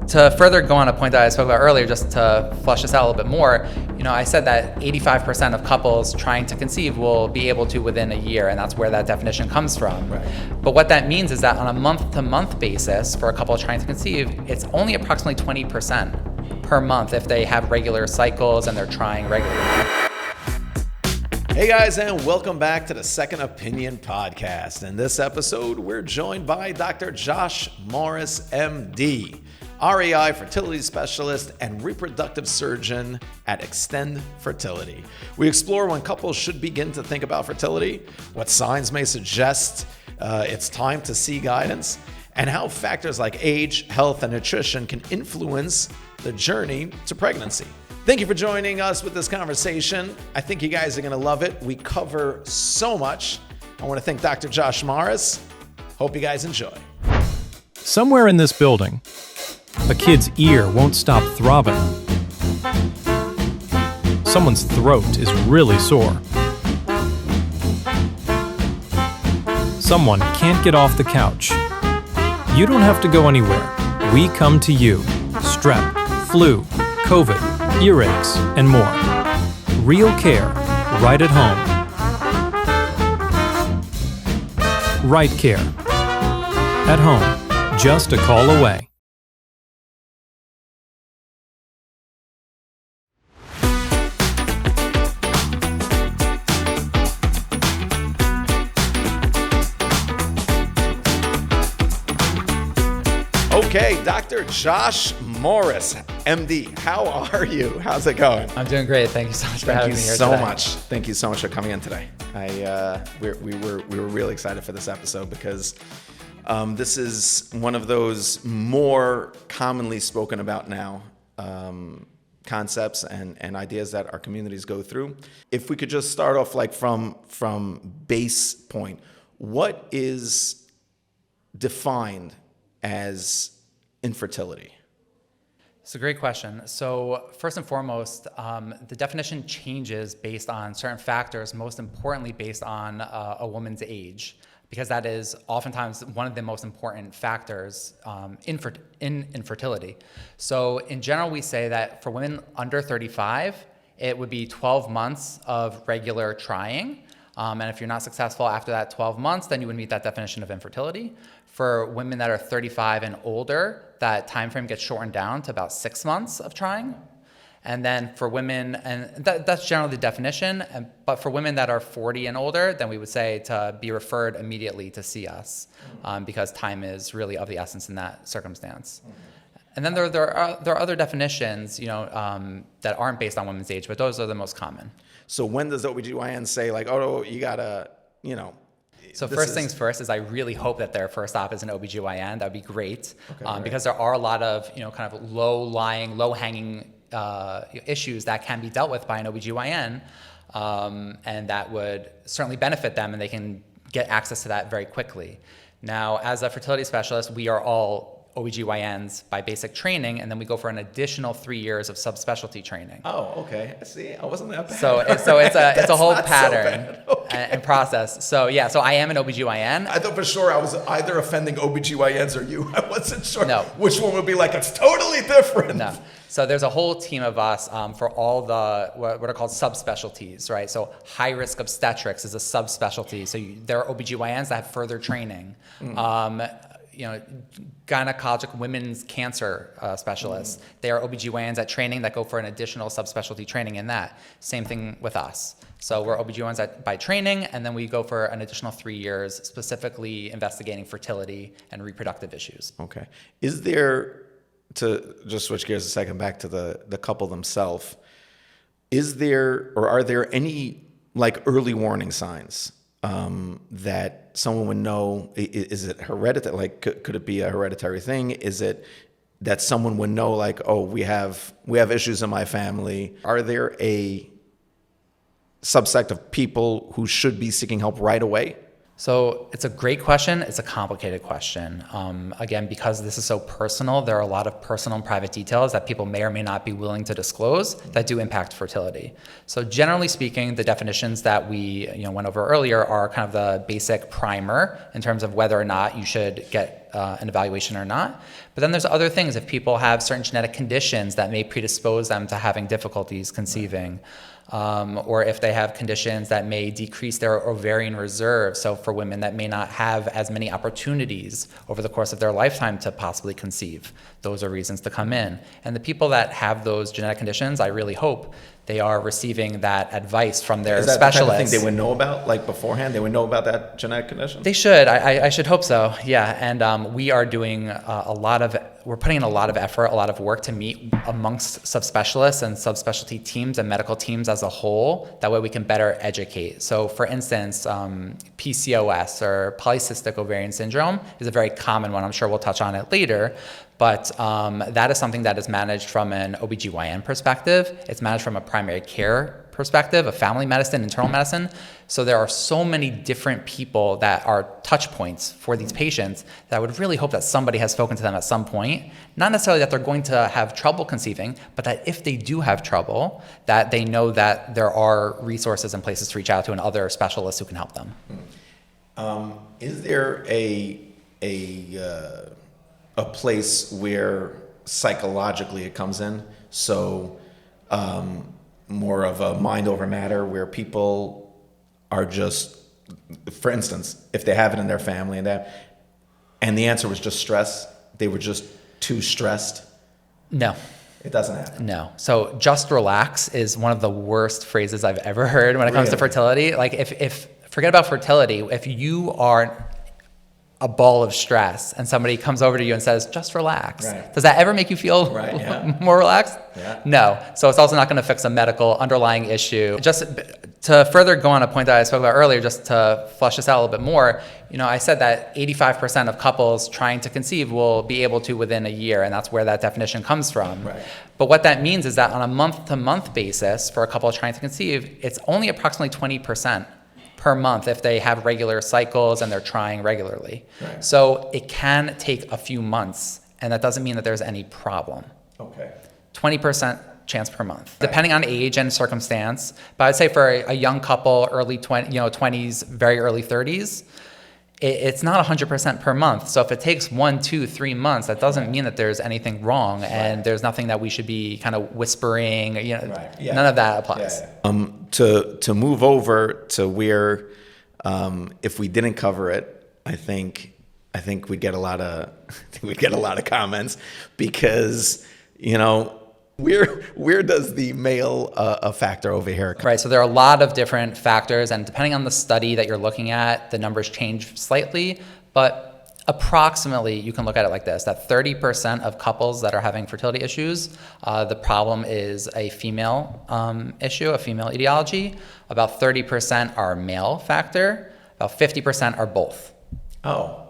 To further go on a point that I spoke about earlier, just to flesh this out a little bit more, I said that 85% of couples trying to conceive will be able to within a year, and that's where that definition comes from. Right. But what that means is that on a month-to-month basis for a couple trying to conceive, it's only approximately 20% per month if they have regular cycles and they're trying regularly. Hey guys, and welcome back to the Second Opinion Podcast. In this episode, we're joined by Dr. Josh Morris, MD, REI fertility specialist and reproductive surgeon at Extend Fertility. We explore when couples should begin to think about fertility, what signs may suggest it's time to see guidance, and how factors like age, health, and nutrition can influence the journey to pregnancy. Thank you for joining us with this conversation. I think you guys are going to love it. We cover so much. I want to thank Dr. Josh Morris. Hope you guys enjoy. Somewhere in this building, a kid's ear won't stop throbbing. Someone's throat is really sore. Someone can't get off the couch. You don't have to go anywhere. We come to you. Strep, flu, COVID, earaches, and more. Real care, right at home. Rite Care. At home, just a call away. Okay, Dr. Josh Morris, MD, how are you? How's it going? I'm doing great. Thank you so much for having me here today. Thank you so much for coming in today. We were really excited for this episode because this is one of those more commonly spoken about now concepts and ideas that our communities go through. If we could just start off like from base point, what is defined as infertility? It's a great question. So first and foremost, the definition changes based on certain factors, most importantly based on a woman's age, because that is oftentimes one of the most important factors in infertility. So in general, we say that for women under 35, it would be 12 months of regular trying. And if you're not successful after that 12 months, then you would meet that definition of infertility. For women that are 35 and older, that time frame gets shortened down to about 6 months of trying. And then for women, and that's generally the definition, but for women that are 40 and older, then we would say to be referred immediately to see us because time is really of the essence in that circumstance. And then there are other definitions, that aren't based on women's age, but those are the most common. So when does the OBGYN say like, oh, you gotta, So first things first is I really hope that their first stop is an OBGYN. That would be great. Because there are a lot of, kind of low-hanging issues that can be dealt with by an OBGYN, and that would certainly benefit them and they can get access to that very quickly. Now, as a fertility specialist, we are all OBGYNs by basic training, and then we go for an additional 3 years of subspecialty training. Oh, okay. See, I wasn't that bad. So it's a whole pattern and process. So I am an OBGYN. I thought for sure I was either offending OBGYNs or you. I wasn't sure which one would be like, it's totally different. No. So there's a whole team of us for all the what are called subspecialties, right? So high risk obstetrics is a subspecialty. So there are OBGYNs that have further training. Gynecologic women's cancer specialists. They are OBGYNs at training that go for an additional subspecialty training in that. Same thing with us. So we're OBGYNs by training, and then we go for an additional 3 years specifically investigating fertility and reproductive issues. Okay. Is there, to just switch gears a second back to the couple themselves, is there or are there any like early warning signs that someone would know? Is it hereditary? Like, could it be a hereditary thing? Is it that someone would know, like, oh, we have issues in my family? Are there a subsect of people who should be seeking help right away? So it's a great question. It's a complicated question. Again, because this is so personal, there are a lot of personal and private details that people may or may not be willing to disclose that do impact fertility. So generally speaking, the definitions that we went over earlier are kind of the basic primer in terms of whether or not you should get an evaluation or not. But then there's other things. If people have certain genetic conditions that may predispose them to having difficulties conceiving, or if they have conditions that may decrease their ovarian reserve. So for women that may not have as many opportunities over the course of their lifetime to possibly conceive, those are reasons to come in. And the people that have those genetic conditions, I really hope they are receiving that advice from their specialist. Is that the kind of thing they would know about, like beforehand? They would know about that genetic condition? They should. I should hope so. Yeah. And we are doing we're putting in a lot of effort, a lot of work to meet amongst subspecialists and subspecialty teams and medical teams as a whole. That way we can better educate. So for instance, PCOS or polycystic ovarian syndrome is a very common one. I'm sure we'll touch on it later. But that is something that is managed from an OBGYN perspective. It's managed from a primary care perspective, a family medicine, internal medicine. So there are so many different people that are touch points for these patients that I would really hope that somebody has spoken to them at some point. Not necessarily that they're going to have trouble conceiving, but that if they do have trouble, that they know that there are resources and places to reach out to and other specialists who can help them. Is there a place where psychologically it comes in? So more of a mind over matter, where people are just, for instance, if they have it in their family and the answer was just stress, they were just too stressed? No. It doesn't happen. No. So just relax is one of the worst phrases I've ever heard when it comes to fertility. Like if forget about fertility, if you are a ball of stress and somebody comes over to you and says, just relax. Right. Does that ever make you feel more relaxed? Yeah. No. So it's also not going to fix a medical underlying issue. Just to further go on a point that I spoke about earlier, just to flesh this out a little bit more, I said that 85% of couples trying to conceive will be able to within a year, and that's where that definition comes from. Right. But what that means is that on a month-to-month basis for a couple trying to conceive, it's only approximately 20% per month if they have regular cycles and they're trying regularly. Right. So it can take a few months, and that doesn't mean that there's any problem. Okay. 20% chance per month, depending on age and circumstance. But I'd say for a young couple, early 20s, very early 30s, it's not 100% per month. So if it takes 1, 2, 3 months, that doesn't mean that there's anything wrong, and there's nothing that we should be kind of whispering. None of that applies. To move over to where, if we didn't cover it, I think we'd get a lot of comments, because where does the male factor over here come? Right, so there are a lot of different factors, and depending on the study that you're looking at, the numbers change slightly, but approximately you can look at it like this, that 30% of couples that are having fertility issues, the problem is a female issue, a female etiology. About 30% are male factor, about 50% are both. Oh.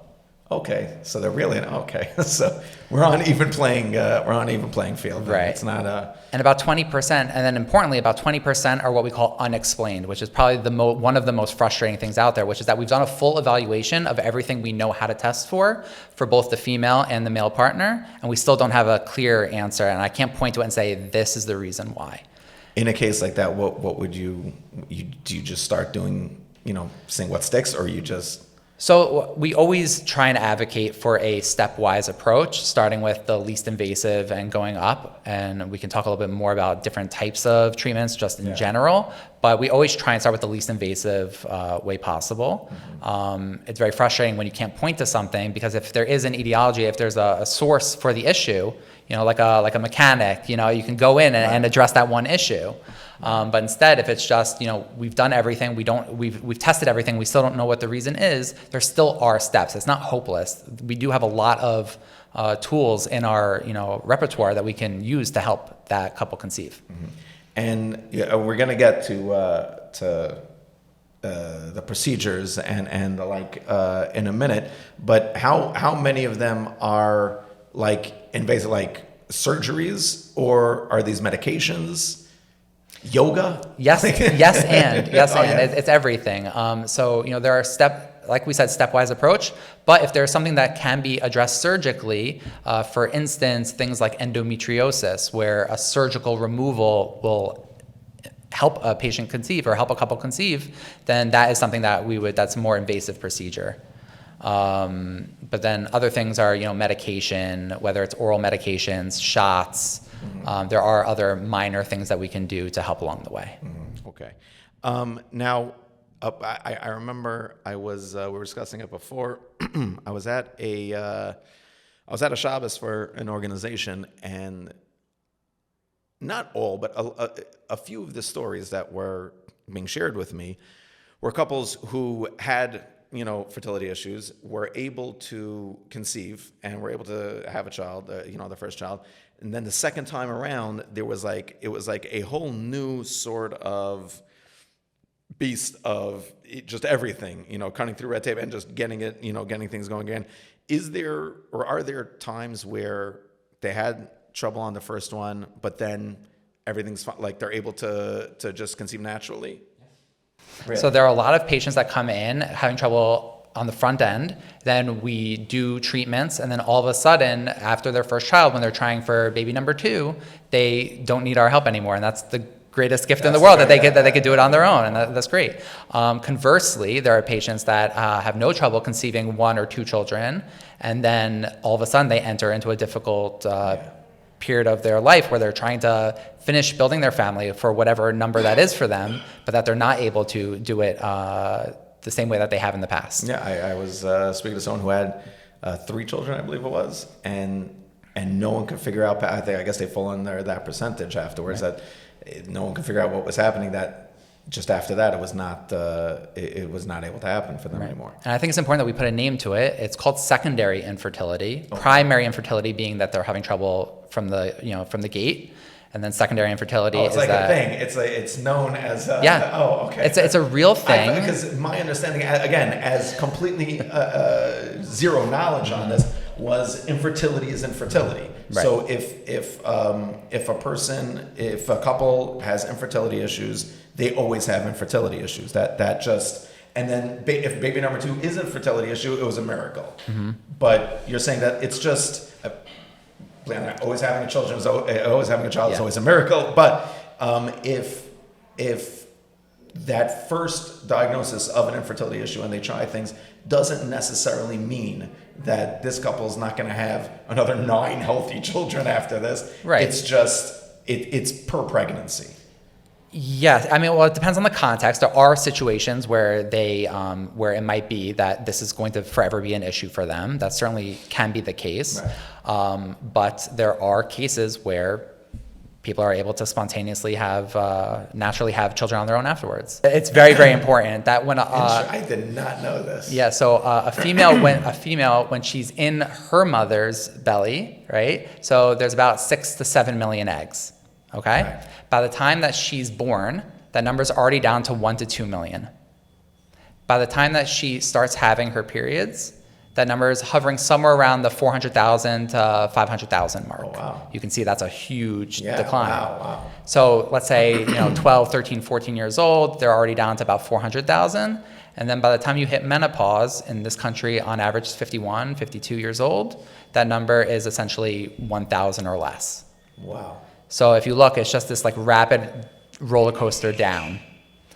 Okay, so they're really okay. So we're on even playing field. Right. It's not a. And about 20%, and then importantly, about 20% are what we call unexplained, which is probably one of the most frustrating things out there, which is that we've done a full evaluation of everything we know how to test for both the female and the male partner, and we still don't have a clear answer. And I can't point to it and say this is the reason why. In a case like that, what would do you just start doing? Seeing what sticks, or you just. So we always try and advocate for a stepwise approach, starting with the least invasive and going up. And we can talk a little bit more about different types of treatments just in general. But we always try and start with the least invasive way possible. Mm-hmm. It's very frustrating when you can't point to something, because if there is an etiology, if there's a source for the issue, like a mechanic, you can go in and address that one issue. But instead, if it's just, we've done everything, we've tested everything, we still don't know what the reason is, there still are steps. It's not hopeless. We do have a lot of tools in our, repertoire that we can use to help that couple conceive. Mm-hmm. And we're going to get to the procedures and the like in a minute. But how many of them are like invasive, like surgeries, or are these medications? Yoga? Yes, and. It's everything. So, there are like we said, stepwise approach, but if there's something that can be addressed surgically, for instance, things like endometriosis, where a surgical removal will help a patient conceive or help a couple conceive, then that is something that that's a more invasive procedure. But then other things are, medication, whether it's oral medications, shots. There are other minor things that we can do to help along the way. Okay. Now, I remember we were discussing it before. I was at a Shabbos for an organization, and not all, but a few of the stories that were being shared with me were couples who had, fertility issues, were able to conceive and were able to have a child, the first child. And then the second time around, it was like a whole new sort of beast of just everything, cutting through red tape and just getting things going again. Is there, or are there times where they had trouble on the first one, but then everything's fine, like they're able to just conceive naturally? Really? So there are a lot of patients that come in having trouble on the front end. Then we do treatments, and then all of a sudden, after their first child, when they're trying for baby number 2, they don't need our help anymore, and that's the greatest gift in the world, that they could do it on their own, and that's great. Conversely, there are patients that have no trouble conceiving 1 or 2 children, and then all of a sudden they enter into a difficult period of their life where they're trying to finish building their family for whatever number that is for them, but that they're not able to do it the same way that they have in the past. Yeah, I was speaking to someone who had 3 children, I believe it was, and no one could figure out. I guess they fall under that percentage afterwards, right, that no one could figure out what was happening. That just after that, it was not able to happen for them anymore. And I think it's important that we put a name to it. It's called secondary infertility. Okay. Primary infertility being that they're having trouble from the gate, and then secondary infertility is like that, a thing. It's known as yeah. Oh, okay. It's a real thing. Because my understanding, again, as completely zero knowledge on this, was infertility is infertility. Right. So if a couple has infertility issues, they always have infertility issues. And then if baby number 2 is an infertility issue, it was a miracle. Mm-hmm. But you're saying that it's just always having a child is always a miracle. But if that first diagnosis of an infertility issue and they try things doesn't necessarily mean that this couple is not going to have another 9 healthy children after this. Right. It's just it's per pregnancy. Yes, I mean, well, it depends on the context. There are situations where where it might be that this is going to forever be an issue for them. That certainly can be the case. Right. But there are cases where people are able to spontaneously naturally have children on their own afterwards. It's very, very important that when I did not know this. Yeah, so a female when she's in her mother's belly, right? So there's about 6 to 7 million eggs. Okay. Right. By the time that she's born, that number's already down to 1 to 2 million. By the time that she starts having her periods, that number is hovering somewhere around the 400,000 to 500,000 mark. Oh, wow. You can see that's a huge decline. Wow. So let's say 12, 13, 14 years old, they're already down to about 400,000. And then by the time you hit menopause, in this country on average is 51, 52 years old, that number is essentially 1,000 or less. Wow. So if you look, it's just this like rapid roller coaster down.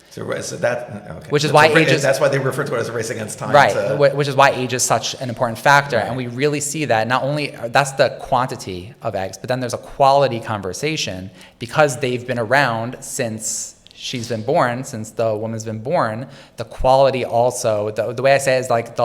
So that, okay. Which is why age is, that's why they refer to it as a race against time. Right, which is why age is such an important factor. Right. And we really see that not only, that's the quantity of eggs, but then there's a quality conversation because they've been around since she's been born, since the woman's been born. The quality also, the way I say it is like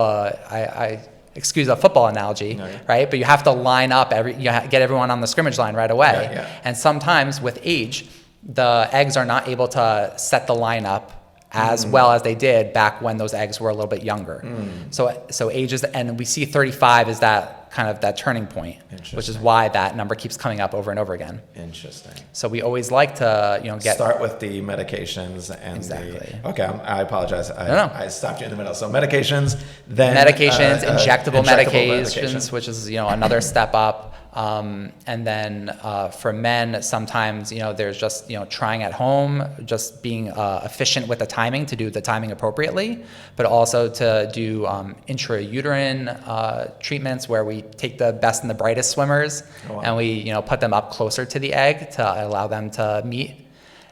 excuse a football analogy, right? But you have to line up, get everyone on the scrimmage line right away. Yeah. And sometimes with age, the eggs are not able to set the line up as well as they did back when those eggs were a little bit younger. So age is, and we see 35 is that kind of that turning point, which is why that number keeps coming up over and over again. Interesting. So we always like to, start with the medications and exactly. I apologize. I stopped you in the middle. So medications, then injectable medications, which is another step up. And then for men, sometimes there's just trying at home, just being efficient with the timing to do the timing appropriately, but also to do intrauterine treatments where we take the best and the brightest swimmers and we put them up closer to the egg to allow them to meet.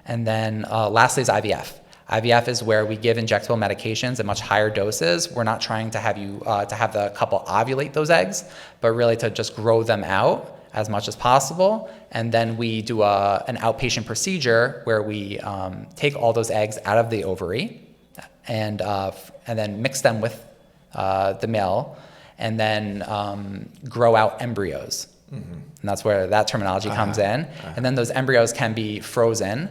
And then lastly is IVF. IVF is where we give injectable medications at much higher doses. We're not trying to have you to have the couple ovulate those eggs, but really to just grow them out as much as possible. And then we do an outpatient procedure where we take all those eggs out of the ovary and then mix them with the male, and then grow out embryos. And that's where that terminology comes in. And then those embryos can be frozen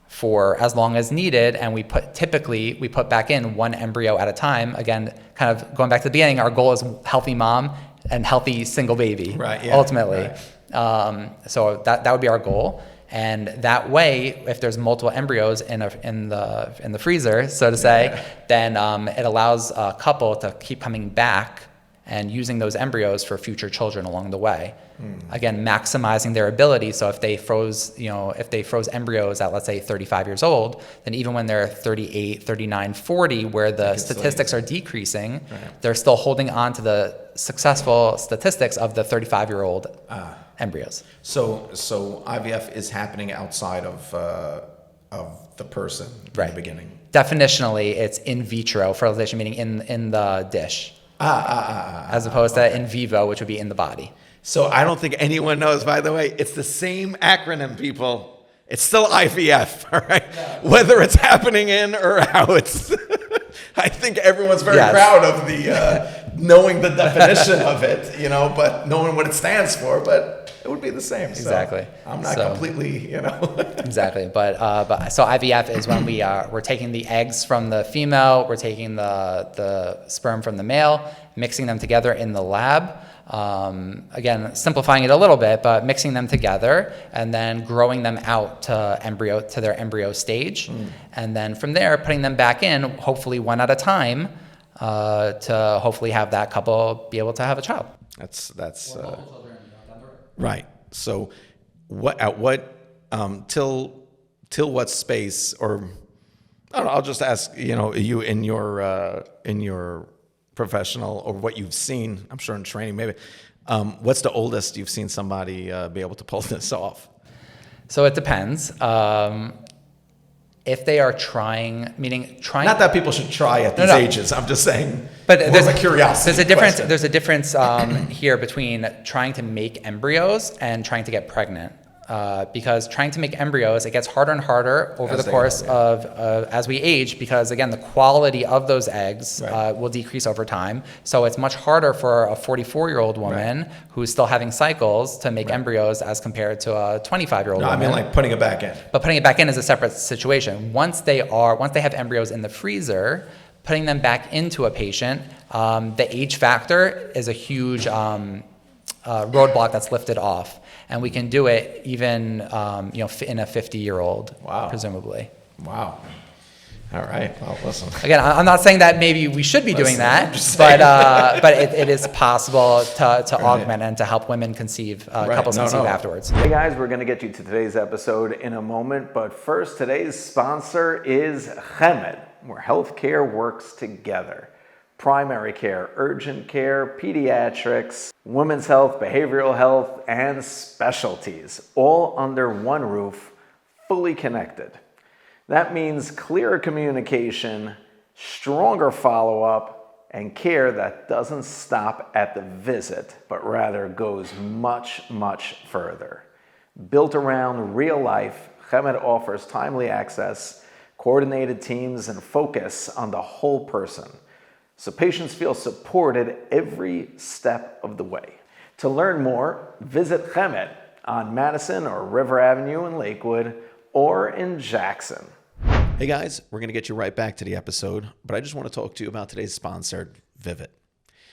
for as long as needed, and we put back in one embryo at a time. Again, kind of going back to the beginning, our goal is healthy mom and healthy single baby, right, yeah, ultimately. Right. So that would be our goal. And that way, if there's multiple embryos in the freezer, so to say, then it allows a couple to keep coming back and using those embryos for future children along the way. Again, maximizing their ability. So if they froze embryos at, let's say, 35 years old, then even when they're 38, 39, 40, where the statistics are decreasing, they're still holding on to the successful statistics of the 35-year-old embryos. So IVF is happening outside of the person in the beginning. Definitionally, it's in vitro fertilization, meaning in the dish, as opposed to in vivo, which would be in the body. So I don't think anyone knows, by the way, it's the same acronym, people. It's still IVF, all right? No. Whether it's happening in or how it's... I think everyone's very proud of the knowing the definition of it, but knowing what it stands for, but it would be the same. Exactly. So I'm not completely, Exactly. But so IVF is when we're taking the eggs from the female, we're taking the sperm from the male, mixing them together in the lab. Again, simplifying it a little bit, but mixing them together and then growing them out to their embryo stage. And then from there, putting them back in, hopefully one at a time, to hopefully have that couple be able to have a child. That's right. So till what space, or I don't know, I'll just ask, you in your professional, or what you've seen, I'm sure in training maybe, what's the oldest you've seen somebody be able to pull this off? So it depends. If they are trying. Not that people should try at these ages, I'm just saying, but there's a curiosity. There's a difference here between trying to make embryos and trying to get pregnant. Because trying to make embryos, it gets harder and harder over the course of as we age, because again, the quality of those eggs will decrease over time. So it's much harder for a 44-year-old woman who's still having cycles to make embryos as compared to a 25-year-old woman. I mean, like putting it back in. But putting it back in is a separate situation. Once they have embryos in the freezer, putting them back into a patient, the age factor is a huge roadblock that's lifted off. And we can do it even, in a 50-year-old, presumably. Wow. All right. Well, listen. Again, I'm not saying that maybe we should be doing that, but it is possible to augment and to help women conceive, couples conceive afterwards. Hey guys, we're going to get you to today's episode in a moment, but first, today's sponsor is Chemed, where healthcare works together. Primary care, urgent care, pediatrics, women's health, behavioral health, and specialties, all under one roof, fully connected. That means clearer communication, stronger follow-up, and care that doesn't stop at the visit, but rather goes much, much further. Built around real life, Chemed offers timely access, coordinated teams, and focus on the whole person, so patients feel supported every step of the way. To learn more, visit Chemed on Madison or River Avenue in Lakewood or in Jackson. Hey guys, we're going to get you right back to the episode, but I just want to talk to you about today's sponsor, Vivid.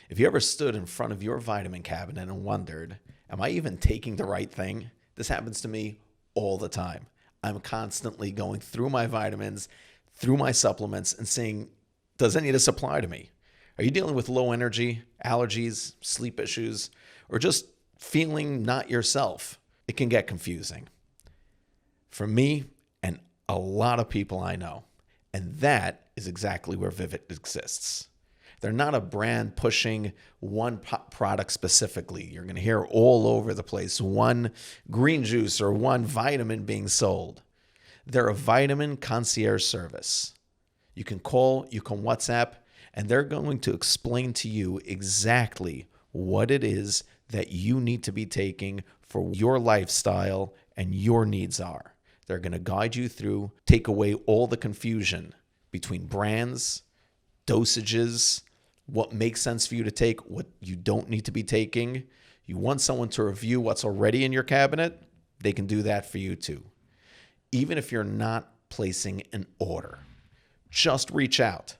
If you ever stood in front of your vitamin cabinet and wondered, am I even taking the right thing? This happens to me all the time. I'm constantly going through my vitamins, through my supplements, and seeing, does any of this apply to me? Are you dealing with low energy, allergies, sleep issues, or just feeling not yourself? It can get confusing. For me and a lot of people I know, and that is exactly where Vivid exists. They're not a brand pushing one product specifically. You're going to hear all over the place one green juice or one vitamin being sold. They're a vitamin concierge service. You can call, you can WhatsApp, and they're going to explain to you exactly what it is that you need to be taking for your lifestyle and your needs are. They're going to guide you through, take away all the confusion between brands, dosages, what makes sense for you to take, what you don't need to be taking. You want someone to review what's already in your cabinet, they can do that for you too. Even if you're not placing an order, just reach out.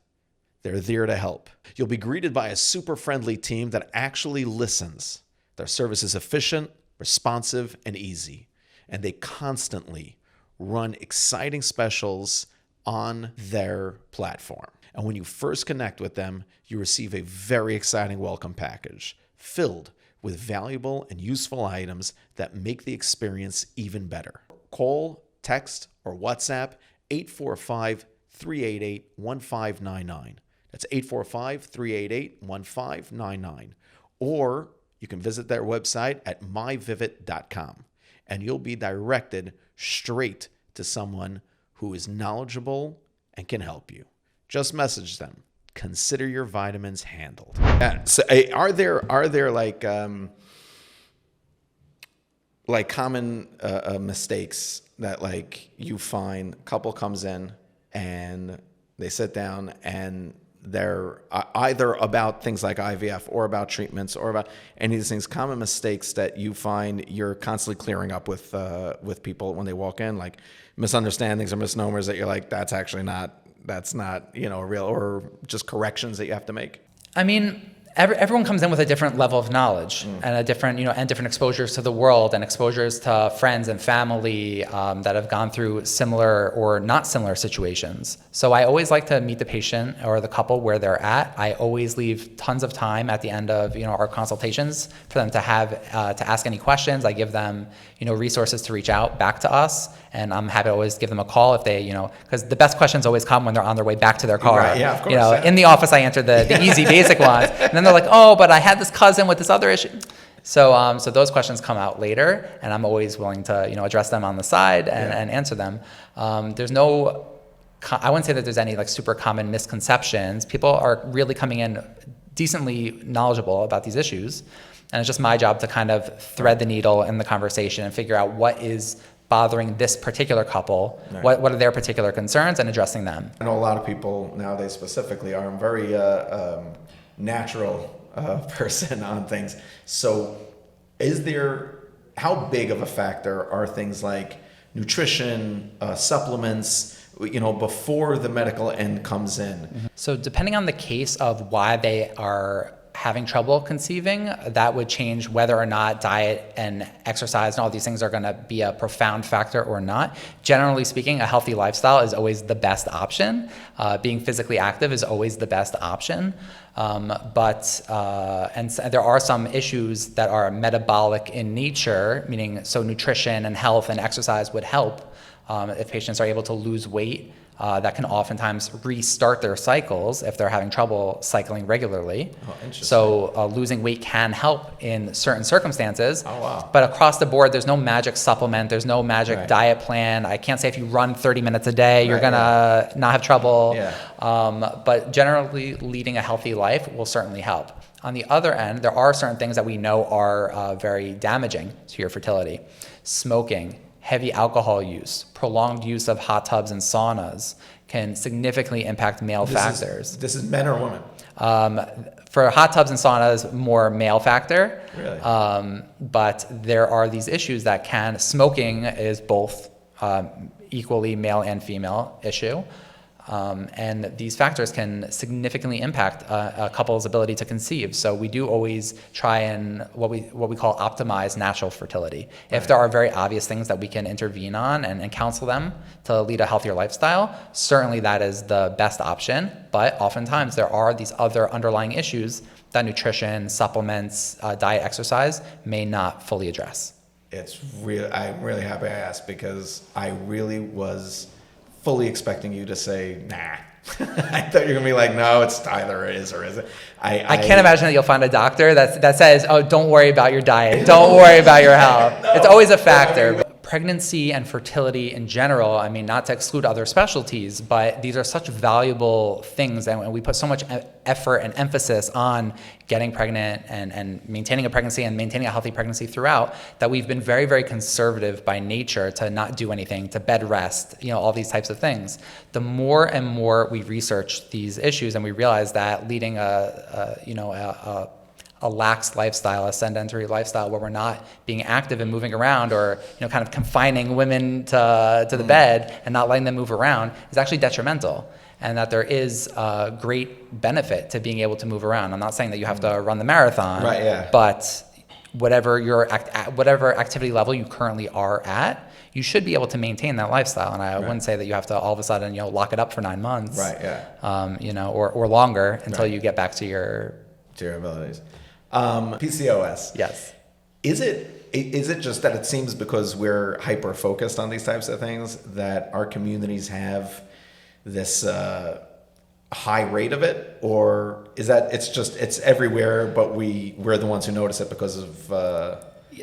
They're there to help. You'll be greeted by a super friendly team that actually listens. Their service is efficient, responsive, and easy. And they constantly run exciting specials on their platform. And when you first connect with them, you receive a very exciting welcome package filled with valuable and useful items that make the experience even better. Call, text, or WhatsApp 845-388-1599. That's 845-388-1599. Or you can visit their website at myvivit.com, and you'll be directed straight to someone who is knowledgeable and can help you. Just message them. Consider your vitamins handled. Yeah. So, are there like common mistakes that like you find? A couple comes in and they sit down and they're either about things like IVF or about treatments or about any of these things. Common mistakes that you find you're constantly clearing up with people when they walk in, like misunderstandings or misnomers that you're like, that's not, a real, or just corrections that you have to make? I mean, everyone comes in with a different level of knowledge and a different, and different exposures to the world and exposures to friends and family that have gone through similar or not similar situations. So I always like to meet the patient or the couple where they're at. I always leave tons of time at the end of, our consultations for them to have, to ask any questions. I give them, resources to reach out back to us. And I'm happy to always give them a call if they, because the best questions always come when they're on their way back to their car. Right, yeah, of course. In the office, I answer the easy, basic ones. And then they're like, oh, but I had this cousin with this other issue. So those questions come out later, and I'm always willing to, address them on the side and answer them. There's no, I wouldn't say that there's any like super common misconceptions. People are really coming in decently knowledgeable about these issues. And it's just my job to kind of thread the needle in the conversation and figure out what is bothering this particular couple, right. What are their particular concerns, and addressing them. I know a lot of people nowadays specifically are very natural person on things. So how big of a factor are things like nutrition, supplements, before the medical end comes in? Mm-hmm. So depending on the case of why they are having trouble conceiving, that would change whether or not diet and exercise and all these things are going to be a profound factor or not. Generally speaking, a healthy lifestyle is always the best option. Being physically active is always the best option. But there are some issues that are metabolic in nature, meaning so nutrition and health and exercise would help if patients are able to lose weight. That can oftentimes restart their cycles if they're having trouble cycling regularly. Oh, interesting. So losing weight can help in certain circumstances. Oh, wow. But across the board, there's no magic supplement. There's no magic diet plan. I can't say if you run 30 minutes a day, you're going to not have trouble. Yeah. But generally, leading a healthy life will certainly help. On the other end, there are certain things that we know are very damaging to your fertility. Smoking, heavy alcohol use, prolonged use of hot tubs and saunas can significantly impact male factors. This is men or women? For hot tubs and saunas, more male factor. Really? But there are these issues that smoking is both equally male and female issue. And these factors can significantly impact a couple's ability to conceive. So we do always try and what we call optimize natural fertility. Right. If there are very obvious things that we can intervene on and counsel them to lead a healthier lifestyle, certainly that is the best option. But oftentimes there are these other underlying issues that nutrition, supplements, diet, exercise may not fully address. I'm really happy I asked, because I really was fully expecting you to say, nah. I thought you were going to be like, no, it's either it is or isn't. I can't imagine that you'll find a doctor that says, oh, don't worry about your diet. Don't worry about your health. No. It's always a factor. pregnancy and fertility in general, I mean, not to exclude other specialties, but these are such valuable things, and we put so much effort and emphasis on getting pregnant and maintaining a pregnancy and maintaining a healthy pregnancy throughout, that we've been very, very conservative by nature to not do anything, to bed rest, all these types of things. The more and more we research these issues, and we realize that leading a lax lifestyle, a sedentary lifestyle where we're not being active and moving around, or kind of confining women to the bed and not letting them move around, is actually detrimental. And that there is a great benefit to being able to move around. I'm not saying that you have to run the marathon, right, yeah. But whatever whatever activity level you currently are at, you should be able to maintain that lifestyle. And I wouldn't say that you have to all of a sudden lock it up for 9 months, right? Yeah. Or longer until you get back to your abilities. PCOS. Yes. Is it just that it seems because we're hyper focused on these types of things that our communities have this high rate of it, or is that it's everywhere, but we're the ones who notice it because of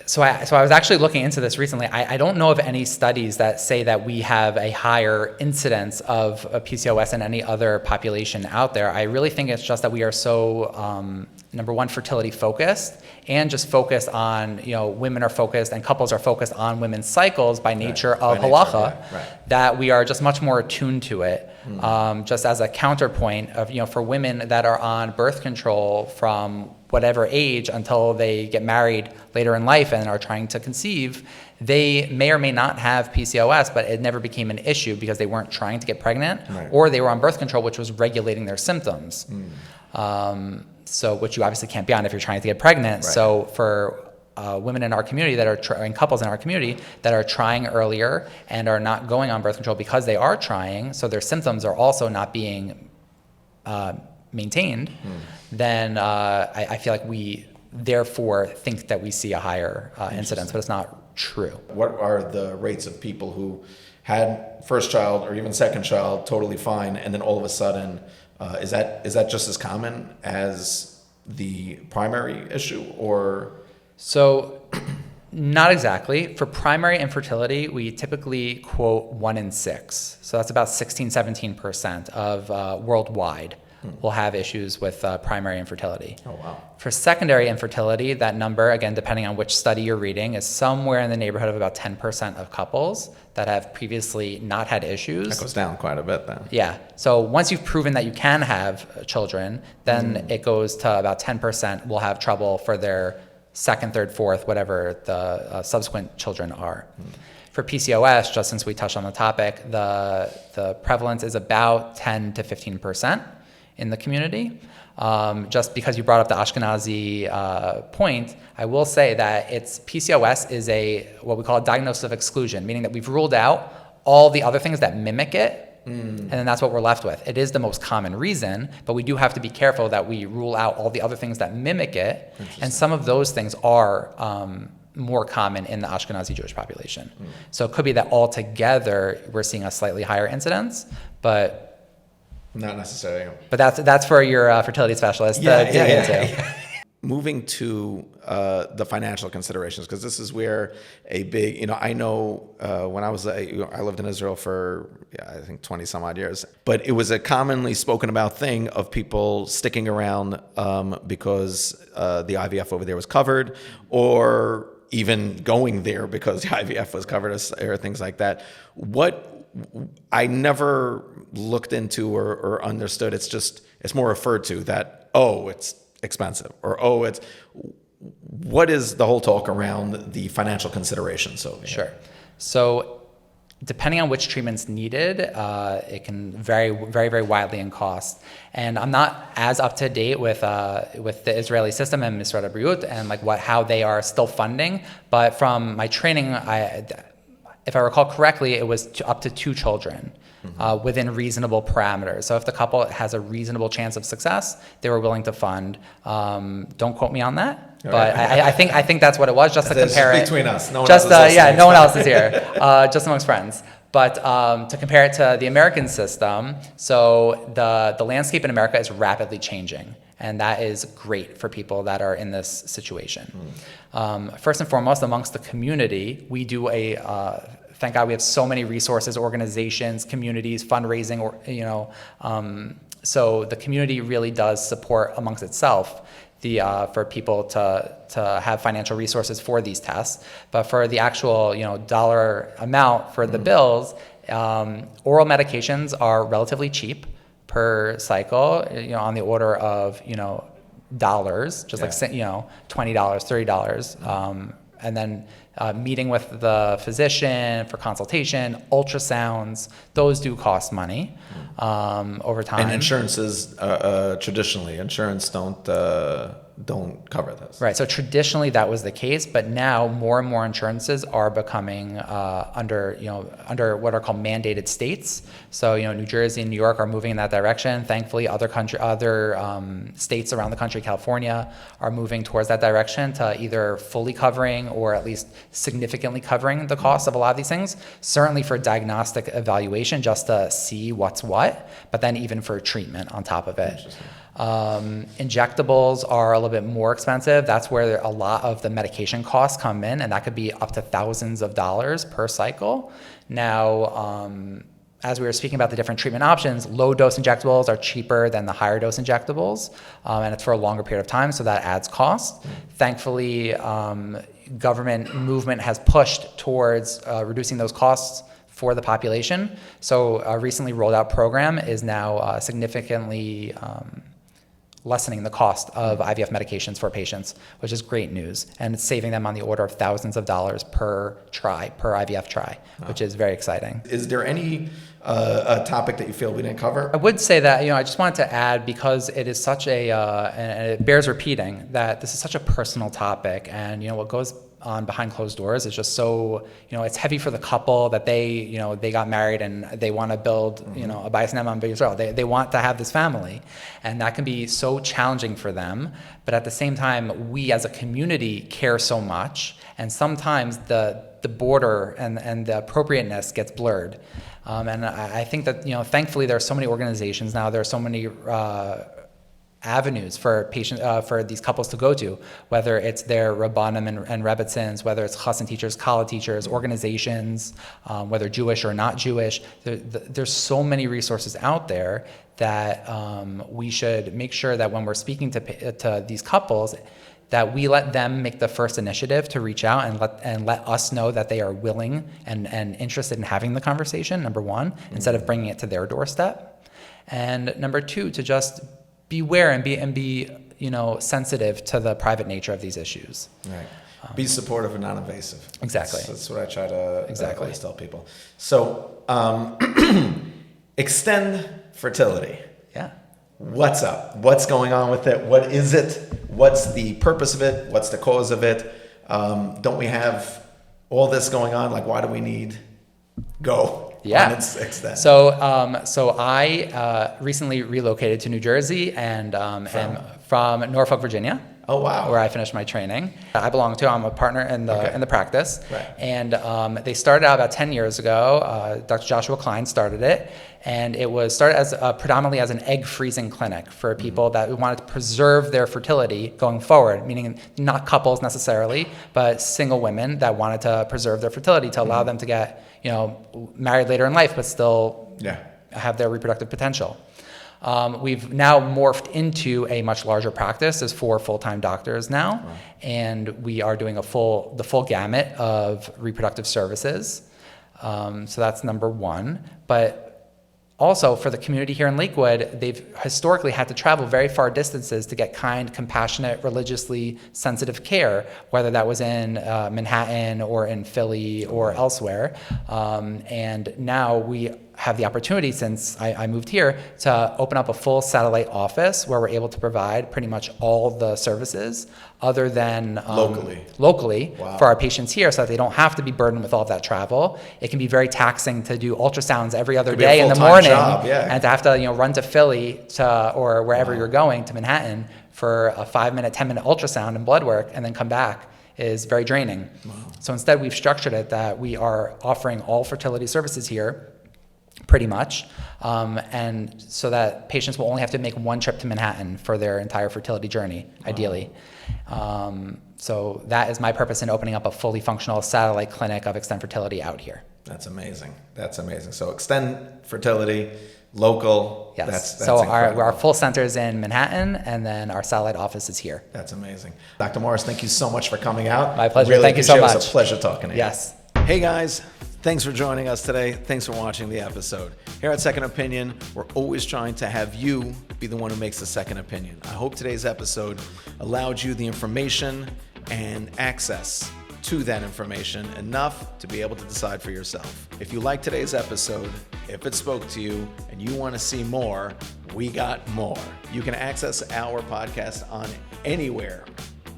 So I was actually looking into this recently. I don't know of any studies that say that we have a higher incidence of PCOS than any other population out there. I really think it's just that we are so, number one, fertility focused, and just focused on, women are focused and couples are focused on women's cycles by nature of halacha, that we are just much more attuned to it. Just as a counterpoint of, for women that are on birth control from whatever age until they get married later in life and are trying to conceive, they may or may not have PCOS, but it never became an issue because they weren't trying to get pregnant, or they were on birth control, which was regulating their symptoms. So, which you obviously can't be on if you're trying to get pregnant. So for women in our community that are and couples in our community that are trying earlier and are not going on birth control because they are trying, so their symptoms are also not being maintained, then I feel like we therefore think that we see a higher incidence, but it's not true. What are the rates of people who had first child or even second child totally fine, and then all of a sudden, is that just as common as the primary issue, or? So not exactly. For primary infertility, we typically quote 1 in 6. So that's about 16-17% of worldwide will have issues with primary infertility. Oh, wow. For secondary infertility, that number, again, depending on which study you're reading, is somewhere in the neighborhood of about 10% of couples that have previously not had issues. That goes down quite a bit then. Yeah. So once you've proven that you can have children, then it goes to about 10% will have trouble for their second, third, fourth, whatever the subsequent children are. For PCOS, just since we touched on the topic, the prevalence is about 10 to 15% in the community. Just because you brought up the Ashkenazi point, I will say that PCOS is what we call a diagnosis of exclusion, meaning that we've ruled out all the other things that mimic it, and then that's what we're left with. It is the most common reason, but we do have to be careful that we rule out all the other things that mimic it, and some of those things are more common in the Ashkenazi Jewish population. So it could be that altogether we're seeing a slightly higher incidence, but not necessarily. But that's for your fertility specialist to dig into. Moving to the financial considerations, because this is where a big, I know when I lived in Israel for, I think 20 some odd years, but it was a commonly spoken about thing of people sticking around because the IVF over there was covered, or even going there because the IVF was covered, or things like that. What I never looked into or understood, it's more referred to that, it's expensive, or what is the whole talk around the financial considerations? Sure. So depending on which treatment's needed, it can vary very, very widely in cost. And I'm not as up to date with the Israeli system and Misrad Habriut and how they are still funding, but from my training, if I recall correctly, it was up to 2 children within reasonable parameters. So if the couple has a reasonable chance of success, they were willing to fund. Don't quote me on that, but I think that's what it was, just to compare it. Between us. No one else is listening. No one else is here, just amongst friends. But to compare it to the American system, so the landscape in America is rapidly changing. And that is great for people that are in this situation. First and foremost, amongst the community, we do thank God we have so many resources, organizations, communities, fundraising, so the community really does support amongst itself for people to have financial resources for these tests. But for the actual, dollar amount for the bills, oral medications are relatively cheap per cycle, on the order of, dollars, just like, $20, $30. And then meeting with the physician for consultation, ultrasounds, those do cost money over time. And insurances, traditionally, insurance don't cover this. Right. So traditionally that was the case, but now more and more insurances are becoming under what are called mandated states. So New Jersey and New York are moving in that direction. Thankfully, other states around the country, California, are moving towards that direction to either fully covering or at least significantly covering the cost of a lot of these things. Certainly for diagnostic evaluation, just to see what's what, but then even for treatment on top of it. Injectables are a little bit more expensive. That's where a lot of the medication costs come in, and that could be up to thousands of dollars per cycle. Now, as we were speaking about the different treatment options, low dose injectables are cheaper than the higher dose injectables, and it's for a longer period of time, so that adds cost. Thankfully, government movement has pushed towards reducing those costs for the population. So a recently rolled out program is now significantly lessening the cost of IVF medications for patients, which is great news. And it's saving them on the order of thousands of dollars per IVF try, which is very exciting. Is there any a topic that you feel we didn't cover? I would say that, I just wanted to add, because it is such and it bears repeating, that this is such a personal topic, and, what goes on behind closed doors is just so, it's heavy for the couple that they got married and they want to build, a bias on Israel. They want to have this family, and that can be so challenging for them. But at the same time, we as a community care so much, and sometimes the border and the appropriateness gets blurred. And I think that, thankfully there are so many organizations now, there are so many avenues for for these couples to go to, whether it's their Rabbanim and Rebbitzins, whether it's chassan teachers, kala teachers, organizations, whether Jewish or not Jewish. There's so many resources out there that we should make sure that when we're speaking to these couples, that we let them make the first initiative to reach out and let us know that they are willing and interested in having the conversation, number one, instead of bringing it to their doorstep. And number two, to just beware and be sensitive to the private nature of these issues. Right. Be supportive and non-invasive. Exactly. That's what I try to always tell people. So, Extend Fertility. Yeah. What's up? What's going on with it? What is it? What's the purpose of it? What's the cause of it? Don't we have all this going on? Like, why do we need go? Yeah. Extend. So I recently relocated to New Jersey and am from Norfolk, Virginia. Oh, wow. Where I finished my training. I'm a partner in the practice. Right. And they started out about 10 years ago. Dr. Joshua Klein started it. And it was started as predominantly as an egg freezing clinic for people that wanted to preserve their fertility going forward, meaning not couples necessarily, but single women that wanted to preserve their fertility to allow them to get, married later in life, but still have their reproductive potential. We've now morphed into a much larger practice. There's 4 full-time doctors now, and we are doing the full gamut of reproductive services. So that's number one. But also, for the community here in Lakewood, they've historically had to travel very far distances to get kind, compassionate, religiously sensitive care, whether that was in Manhattan or in Philly or elsewhere. And now we have the opportunity, since I moved here, to open up a full satellite office where we're able to provide pretty much all the services other than locally Wow. for our patients here, so that they don't have to be burdened with all of that travel. It can be very taxing to do ultrasounds every other day in the morning, and to have to run to Philly or wherever you're going, to Manhattan, for a 5-minute, 10-minute ultrasound and blood work, and then come back is very draining. Wow. So instead, we've structured it that we are offering all fertility services here, pretty much. And so that patients will only have to make one trip to Manhattan for their entire fertility journey, ideally. So that is my purpose in opening up a fully functional satellite clinic of Extend Fertility out here. That's amazing. That's amazing. So Extend Fertility, local. Yes. That's so incredible. our full center is in Manhattan, and then our satellite office is here. That's amazing. Dr. Morris, thank you so much for coming out. My pleasure. Really Thank you so appreciate it. much. It's a pleasure talking to you. Yes. Hey guys, thanks for joining us today. Thanks for watching the episode. Here at Second Opinion, we're always trying to have you be the one who makes the second opinion. I hope today's episode allowed you the information and access to that information enough to be able to decide for yourself. If you like today's episode, if it spoke to you and you want to see more, we got more. You can access our podcast on anywhere,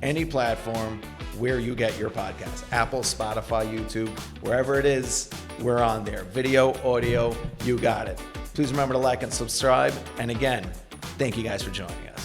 any platform where you get your podcast. Apple, Spotify, YouTube, wherever it is, we're on there. Video, audio, you got it. Please remember to like and subscribe. And again, thank you guys for joining us.